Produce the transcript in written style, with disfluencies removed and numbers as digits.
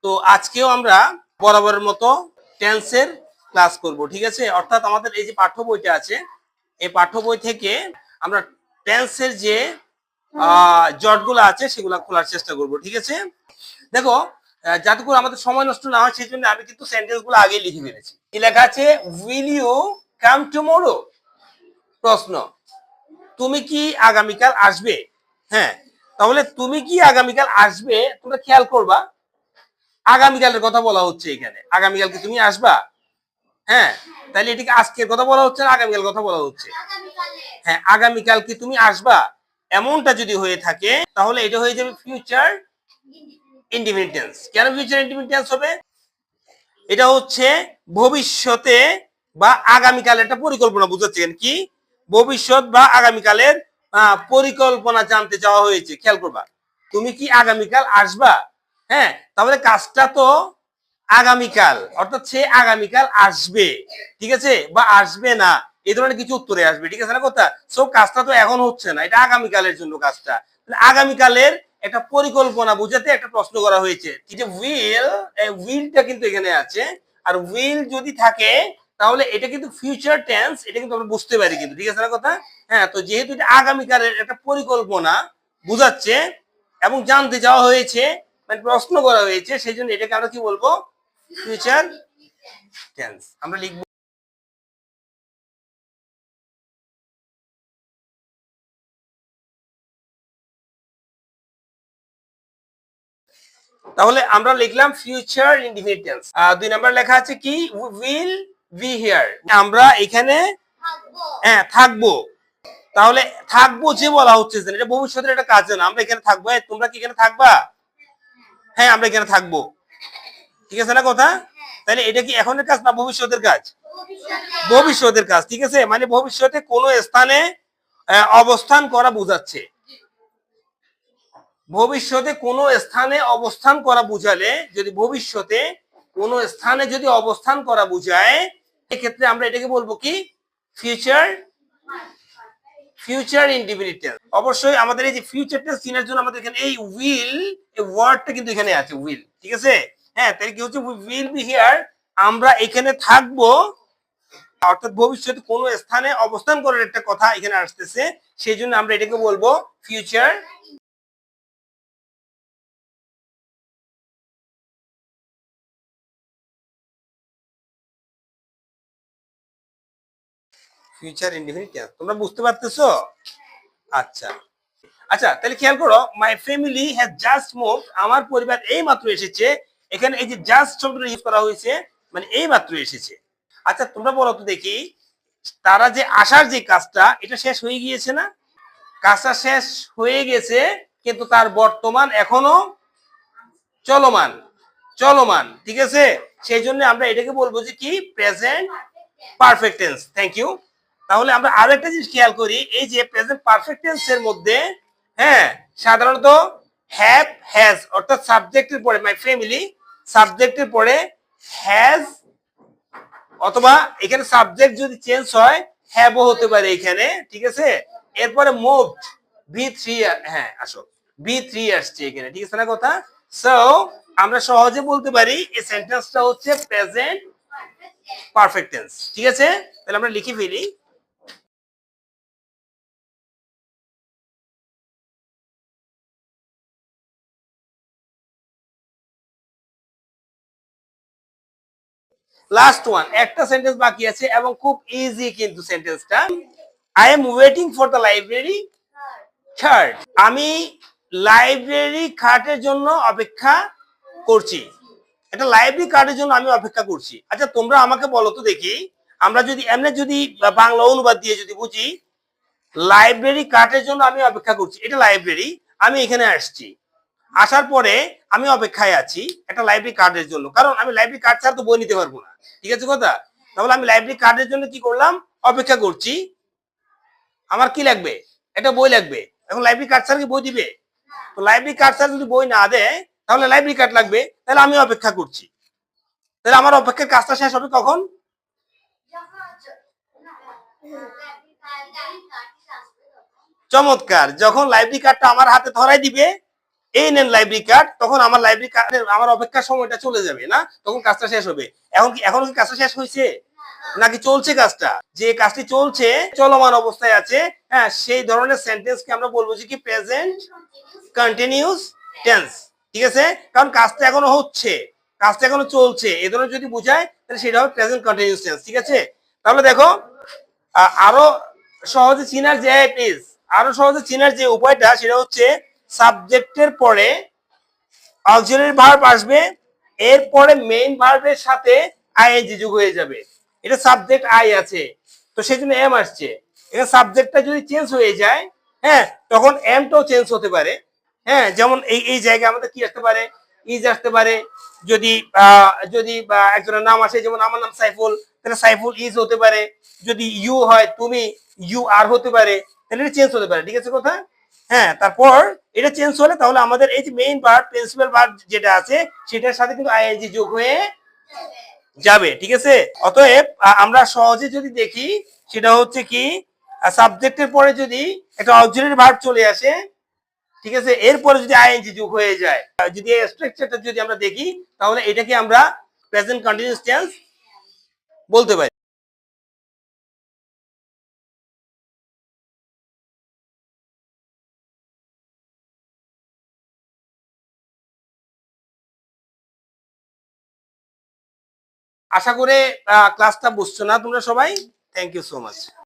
তো আজকেও আমরা বরাবরের মতো টেন্সের ক্লাস করব, ঠিক আছে। অর্থাৎ আমাদের এই যে পাঠ্য বইটা আছে, এই পাঠ্য বই থেকে আমরা টেন্সের যে জটগুলো আছে সেগুলো খোলার চেষ্টা করব, ঠিক আছে। দেখো, যাতে করে আমাদের সময় নষ্ট না হয় সেই জন্য আমি কিন্তু সেন্টেন্স গুলো আগে লিখে ফেলেছি। কি লেখা আছে? Will you come tomorrow? প্রশ্ন, তুমি কি আগামীকাল আসবে? হ্যাঁ, তাহলে তুমি কি আগামীকাল আসবে, তোমরা খেয়াল করবা আগামীকালের কথা বলা হচ্ছে এখানে। আগামীকাল কি তুমি আসবা? হ্যাঁ, তাহলে এটিকে আজকের কথা বলা হচ্ছে না আগামীকাল কথা বলা হচ্ছে? হ্যাঁ, আগামীকাল কি তুমি আসবা, এমনটা যদি হয়ে থাকে তাহলে এটা হয়ে যাবে ফিউচার ইনডিফিনিট টেন্স। কেন ফিউচার ইনডিফিনিট টেন্স হবে? এটা হচ্ছে ভবিষ্যতে বা আগামীকালের একটা পরিকল্পনা বুঝাচ্ছেন। কি ভবিষ্যৎ বা আগামীকালের পরিকল্পনা জানতে চাওয়া হয়েছে। খেয়াল করবা, তুমি কি আগামীকাল আসবা? হ্যাঁ, তাহলে কাজটা তো আগামীকাল, অর্থাৎ সে আগামীকাল আসবে, ঠিক আছে, বা আসবে না, এই ধরনের কিছু উত্তরে আসবে, ঠিক আছে না কথা। সো কাজটা তো এখন হচ্ছে না, এটা আগামীকালের জন্য কাজটা। আগামীকালের একটা পরিকল্পনা বুঝাতে একটা প্রশ্ন করা হয়েছে। এই যে উইল, উইলটা কিন্তু এখানে আছে, আর উইল যদি থাকে তাহলে এটা কিন্তু ফিউচার টেন্স, এটা কিন্তু আমরা বুঝতে পারি কিন্তু, ঠিক আছে না কথা। হ্যাঁ, তো যেহেতু এটা আগামীকালের একটা পরিকল্পনা বুঝাচ্ছে এবং জানতে যাওয়া হয়েছে, মানে প্রশ্ন করা হয়েছে, সেই জন্য এটাকে আমরা কি বলবো? ফিউচার টেন্স আমরা লিখবো। তাহলে আমরা লিখলাম ফিউচার ইনডিফিনিট টেন্স। 2 নাম্বার লেখা আছে কি? Will be here. আমরা এখানে হ্যাঁ থাকবো। তাহলে থাকবো যে বলা হচ্ছে যে এটা ভবিষ্যতের একটা কাজ না, আমরা এখানে থাকবো। তোমরা কি এখানে থাকবা? হ্যাঁ, আমরা এখানে থাকবো, ঠিক আছে না কথা। তাহলে এটা কি এখনের কাজ না ভবিষ্যতের কাজ? ভবিষ্যতের কাজ, ঠিক আছে। মানে ভবিষ্যতে কোনো স্থানে অবস্থান করা বোঝাচ্ছে। ভবিষ্যতে কোনো স্থানে অবস্থান করা বুঝালে, যদি ভবিষ্যতে কোনো স্থানে যদি অবস্থান করা বুঝায়, এক্ষেত্রে আমরা এটাকে বলবো কি? Future future indefinite tense. অবশ্যই আমাদের এই যে ফিউচার টেন্স চিনার জন্য আমাদের এখানে এই উইল, এই ওয়ার্ডটা কিন্তু এখানে আছে, উইল, ঠিক আছে। হ্যাঁ, তাহলে কি হচ্ছে? উইল বি হিয়ার, আমরা এখানে থাকবো, অর্থাৎ ভবিষ্যতে কোনো স্থানে অবস্থান করার একটা কথা এখানে আসতেছে, সেই জন্য আমরা এটাকে বলবো ফিউচার ফিউচার ইনডিফিনিট টেন্স। তোমরা বুঝতে পারতেছো? আচ্ছা আচ্ছা, তাহলে খেয়াল করো, my family has just moved, আমার পরিবার এই মাত্র এসেছে। এখানে এই যে জাস্ট শব্দটা ইউজ করা হয়েছে, মানে এই মাত্র এসেছে। আচ্ছা, তোমরা বলো তো দেখি, তারা যে আসার যে কাজটা, এটা শেষ হয়ে গিয়েছে না? কাজটা শেষ হয়ে গেছে, কিন্তু তার বর্তমান এখনো চলমান, চলমান, ঠিক আছে। সেই জন্য আমরা এটাকে বলবো যে কি? Present perfect tense. Thank you. তাহলে আমরা আরো একটা জিনিস খেয়াল করি, এই যে প্রেজেন্ট পারফেক্ট টেন্স এর মধ্যে, হ্যাঁ, সাধারণত হ্যাভ হ্যাজ, অর্থাৎ সাবজেক্টের পরে মাই ফ্যামিলি, সাবজেক্টের পরে হ্যাজ, অথবা এখানে সাবজেক্ট যদি চেঞ্জ হয় হ্যাভও হতে পারে এখানে, ঠিক আছে। এরপরে মুভড, বি থ্রি, হ্যাঁ আসো, বি থ্রি আসছে এখানে, ঠিক আছে না কথা। সো আমরা সহজে বলতে পারি এই সেন্টেন্সটা হচ্ছে প্রেজেন্ট পারফেক্ট টেন্স, ঠিক আছে। তাহলে আমরা লিখে ফেলি। লাস্ট ওয়ান, একটা সেন্টেন্স বাকি আছে এবং খুব ইজি কিন্তু সেন্টেন্সটা। I am waiting for the library third, আমি লাইব্রেরি খাটের জন্য অপেক্ষা করছি। একটা লাইব্রেরি কার্ডের জন্য আমি অপেক্ষা করছি। আচ্ছা, তোমরা আমাকে বলো তো দেখি, আমরা যদি এমনি যদি বাংলা অনুবাদ দিয়ে যদি বুঝি, লাইব্রেরি কার্ডের জন্য আমি অপেক্ষা করছি, এটা লাইব্রেরি, আমি এখানে আসছি, আসার পরে আমি অপেক্ষায় আছি একটা লাইব্রেরি কার্ডের জন্য, কারণ আমি লাইব্রেরি কার্ড ছাড়া তো বই নিতে পারবো না, ঠিক আছে কথা। তাহলে আমি লাইব্রেরি কার্ডের জন্য কি করলাম? অপেক্ষা করছি। আমার কি লাগবে? একটা বই লাগবে। এখন লাইব্রেরি কার্ড ছাড়া কি বই দিবে? তো লাইব্রেরি কার্ড ছাড়া যদি বই না দেয় তাহলে লাইব্রেরি কার্ড লাগবে, তাহলে আমি অপেক্ষা করছি। তাহলে আমার অপেক্ষার কাজটা শেষ হবে কখন? চমৎকার, যখন লাইব্রেরি কার্ডটা আমার হাতে ধরাই দিবে এই নেন লাইব্রেরি কার্ড, তখন আমার লাইব্রেরি কার্ডের আমার অপেক্ষার সময়টা চলে যাবে না, তখন কাজটা শেষ হবে। এখন কি কাজটা শেষ হয়েছে নাকি চলছে কাজটা? যে কাজটি চলছে, চলমান অবস্থায় আছে, হ্যাঁ, সেই ধরনের সেন্টেন্সকে আমরা বলবো যে কি প্রেজেন্ট কন্টিনিউয়াস টেন্স। ঠিক আছে, কারণ কাজটা এখনো হচ্ছে, কাজটা এখনো চলছে, এই ধরনের যদি বোঝায় তাহলে সেটা হবে প্রেজেন্ট কন্টিনিউয়াস টেন্স। ঠিক আছে, তাহলে দেখো আরো সহজে চিনার যে প্লিজ, আরো সহজে চিনার যে উপায়টা সেটা হচ্ছে সাবজেক্টের পরে অক্সিলারি ভার্ব আসবে, এরপরে মেইন ভার্বের সাথে আইএনজি যোগ হয়ে যাবে। এটা সাবজেক্ট আই আছে, তো সেই জন্য এম আসছে। এখানে সাবজেক্টটা যদি চেঞ্জ হয়ে যায়, হ্যাঁ, তখন এমটাও চেঞ্জ হতে পারে। হ্যাঁ, যেমন এই এই জায়গায় আমাদের কি আসতে পারে, ইজ আসতে পারে। যদি যদি একজনের নাম আসে, যেমন আমার নাম সাইফুল, তাহলে সাইফুল ইজ হতে পারে। যদি ইউ হয় তুমি, ইউ আর হতে পারে, তাহলে এটা চেঞ্জ হতে পারে। ঠিক আছে কথা? হ্যাঁ, তারপর এটা চেঞ্জ হলে তাহলে আমাদের এই যে মেইন ভার্ব প্রিন্সিপাল ভার্ব যেটা আছে সেটার সাথে কিন্তু আইএনজি যোগ হয়ে যাবে। ঠিক আছে, অতএব আমরা সহজে যদি দেখি সেটা হচ্ছে কি সাবজেক্টের পরে যদি একটা অক্সিলারি ভার্ব চলে আসে, ঠিক আছে, এরপরে যদি আইএনজি যোগ হয়ে যায়, যদি এই স্ট্রাকচারটা যদি আমরা দেখি, তাহলে এটাকে আমরা প্রেজেন্ট কন্টিনিউয়াস টেন্স বলতে পারি। আশা করে ক্লাসটা বুঝছো না তোমরা সবাই? Thank you so much.